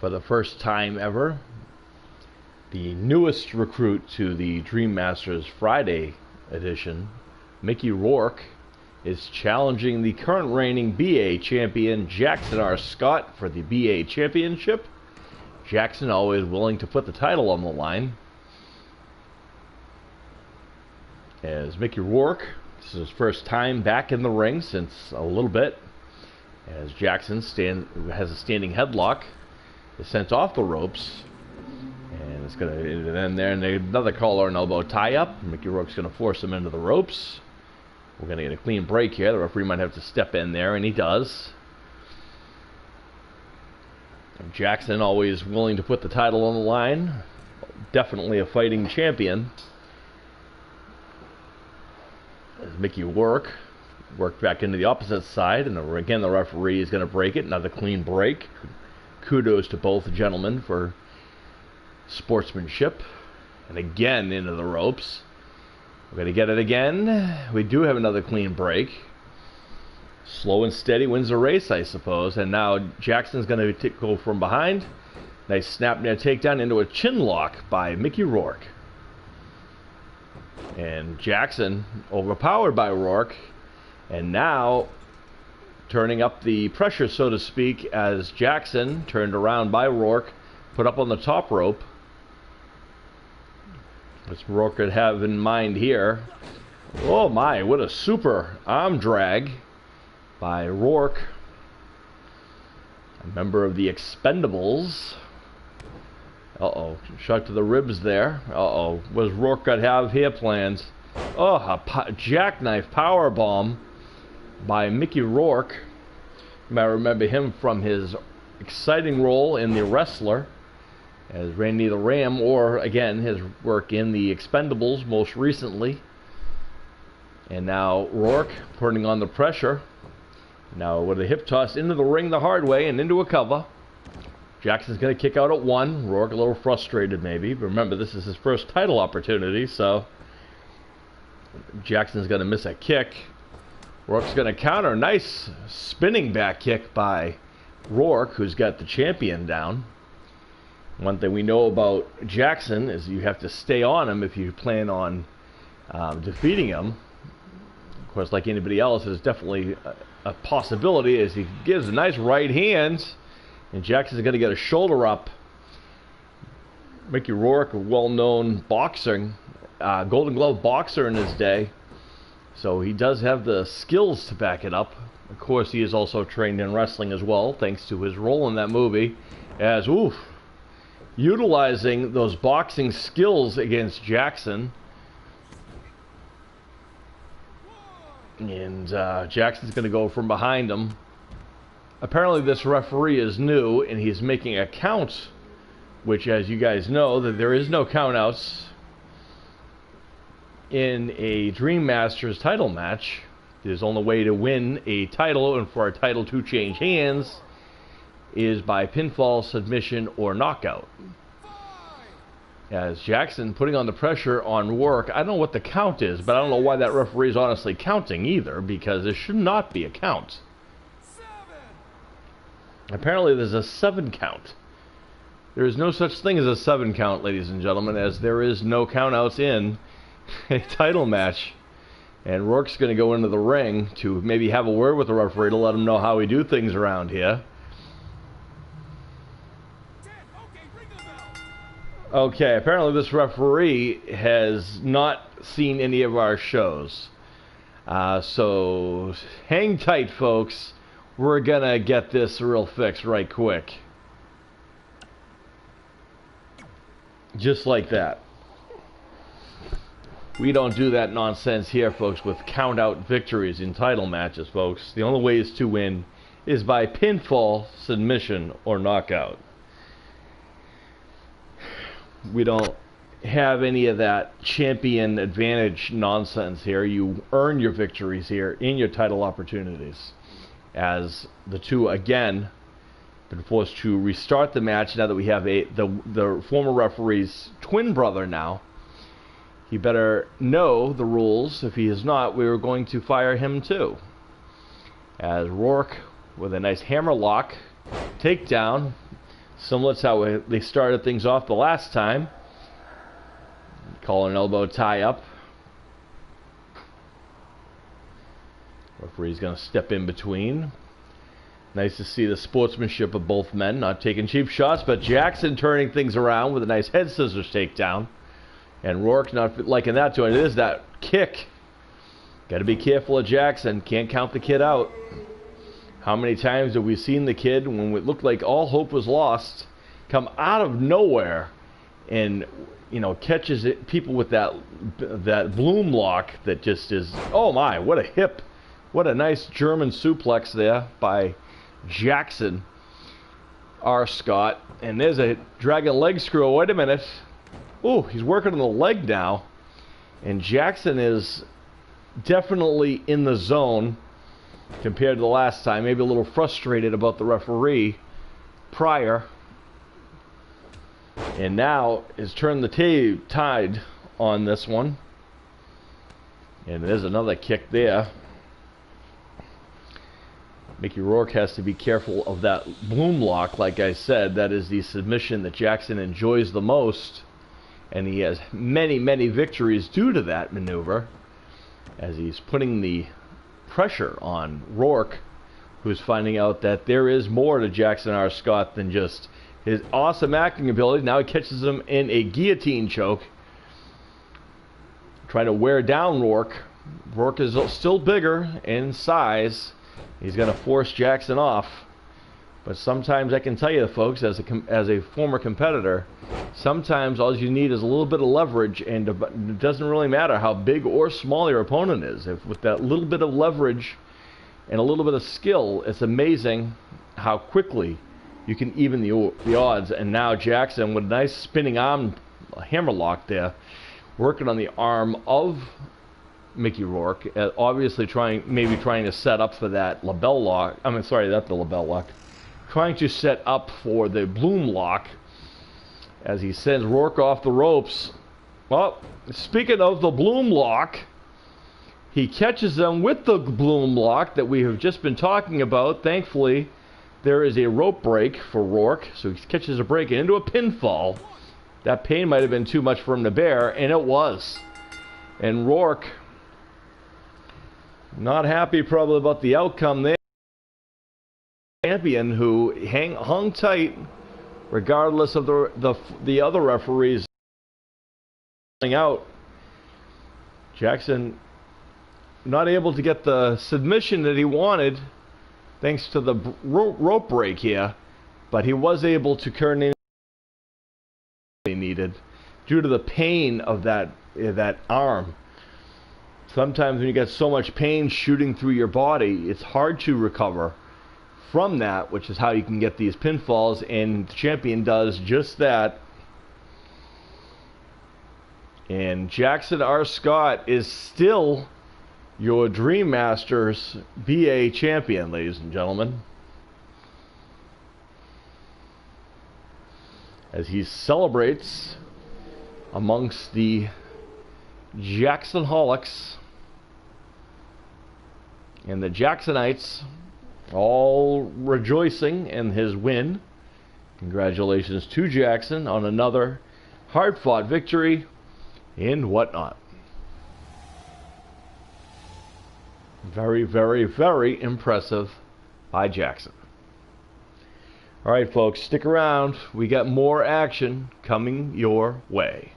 For the first time ever, the newest recruit to the Dream Masters Friday edition, Mickey Rourke, is challenging the current reigning BA champion Jackson R. Scott for the BA championship. Jackson always willing to put the title on the line. As Mickey Rourke, this is his first time back in the ring since a little bit. As Jackson has a standing headlock, is sent off the ropes, and it's going to end there. And another collar and elbow tie-up. Mickey Rourke's going to force him into the ropes. We're going to get a clean break here. The referee might have to step in there, and he does. Jackson always willing to put the title on the line. Definitely a fighting champion. As Mickey Rourke worked back into the opposite side, and again the referee is going to break it. Another clean break. Kudos to both gentlemen for sportsmanship. And again into the ropes. We're going to get it again. We do have another clean break. Slow and steady wins the race, I suppose. And now Jackson's going to go from behind. Nice snap near takedown into a chin lock by Mickey Rourke. And Jackson overpowered by Rourke. And now turning up the pressure, so to speak, as Jackson, turned around by Rourke, put up on the top rope. What's Rourke could have in mind here? Oh my, what a super arm drag by Rourke, a member of the Expendables. Uh-oh, shot to the ribs there. Uh-oh, what does Rourke got have here plans? Oh, a jackknife power bomb by Mickey Rourke. You might remember him from his exciting role in The Wrestler as Randy the Ram, or again his work in The Expendables most recently. And now Rourke putting on the pressure. Now with a hip toss into the ring the hard way and into a cover. Jackson's going to kick out at one. Rourke a little frustrated maybe, but remember this is his first title opportunity, so Jackson's going to miss a kick. Rourke's going to counter. Nice spinning back kick by Rourke, who's got the champion down. One thing we know about Jackson is you have to stay on him if you plan on defeating him. Of course, like anybody else, there's definitely a possibility as he gives a nice right hand, and Jackson's going to get a shoulder up. Mickey Rourke, a well-known boxing, Golden Glove boxer in his day. So he does have the skills to back it up. Of course, he is also trained in wrestling as well, thanks to his role in that movie. As, utilizing those boxing skills against Jackson. And Jackson's going to go from behind him. Apparently this referee is new, and he's making a count, which, as you guys know, that there is no countouts in a Dream Masters title match. There's only way to win a title and for a title to change hands is by pinfall, submission, or knockout. As Jackson putting on the pressure on Rourke, I don't know what the count is, but I don't know why that referee is honestly counting either, because there should not be a count. Apparently there's a 7 count. There is no such thing as a 7 count, ladies and gentlemen, as there is no countouts in a title match. And Rourke's going to go into the ring to maybe have a word with the referee to let him know how we do things around here. Okay, apparently this referee has not seen any of our shows. So hang tight, folks. We're going to get this real fixed right quick. Just like that. We don't do that nonsense here, folks, with count-out victories in title matches, folks. The only way to win is by pinfall, submission, or knockout. We don't have any of that champion advantage nonsense here. You earn your victories here in your title opportunities. As the two, again, been forced to restart the match now that we have the former referee's twin brother now. He better know the rules. If he is not, we are going to fire him too. As Rourke with a nice hammer lock takedown, Similar to how they started things off the last time. Call an elbow tie up. Referee's going to step in between. Nice to see the sportsmanship of both men, not taking cheap shots, but Jackson turning things around with a nice head scissors takedown. And Rourke not liking that to it. It is that kick. Got to be careful of Jackson. Can't count the kid out. How many times have we seen the kid, when it looked like all hope was lost, come out of nowhere and, you know, catches people with that bloom lock that just is, oh my, what a hip. What a nice German suplex there by Jackson R. Scott. And there's a dragon leg screw. Wait a minute. Oh, he's working on the leg now. And Jackson is definitely in the zone compared to the last time. Maybe a little frustrated about the referee prior. And now has turned the tide on this one. And there's another kick there. Mickey Rourke has to be careful of that bloom lock. Like I said, that is the submission that Jackson enjoys the most. And he has many, many victories due to that maneuver, as he's putting the pressure on Rourke, who's finding out that there is more to Jackson R. Scott than just his awesome acting ability. Now he catches him in a guillotine choke, trying to wear down Rourke. Rourke is still bigger in size. He's going to force Jackson off. But sometimes I can tell you, folks, as a former competitor, sometimes all you need is a little bit of leverage, and it doesn't really matter how big or small your opponent is. If with that little bit of leverage and a little bit of skill, it's amazing how quickly you can even the odds. And now Jackson with a nice spinning arm hammerlock there, working on the arm of Mickey Rourke, obviously maybe trying to set up for that label lock. I mean, sorry, not the label lock. Trying to set up for the bloom lock as he sends Rourke off the ropes. Well, speaking of the bloom lock, he catches them with the bloom lock that we have just been talking about. Thankfully, there is a rope break for Rourke, so he catches a break into a pinfall. That pain might have been too much for him to bear, and it was. And Rourke, not happy probably about the outcome there. Champion who hung tight regardless of the other referees out. Jackson not able to get the submission that he wanted thanks to the rope break here, but he was able to turn in he needed due to the pain of that arm. Sometimes when you get so much pain shooting through your body, it's hard to recover from that, which is how you can get these pinfalls, and the champion does just that. And Jackson R. Scott is still your Dream Masters BA champion, ladies and gentlemen, as he celebrates amongst the Jacksonholics and the Jacksonites, all rejoicing in his win. Congratulations to Jackson on another hard-fought victory and whatnot. Very, very, very impressive by Jackson. All right, folks, stick around. We got more action coming your way.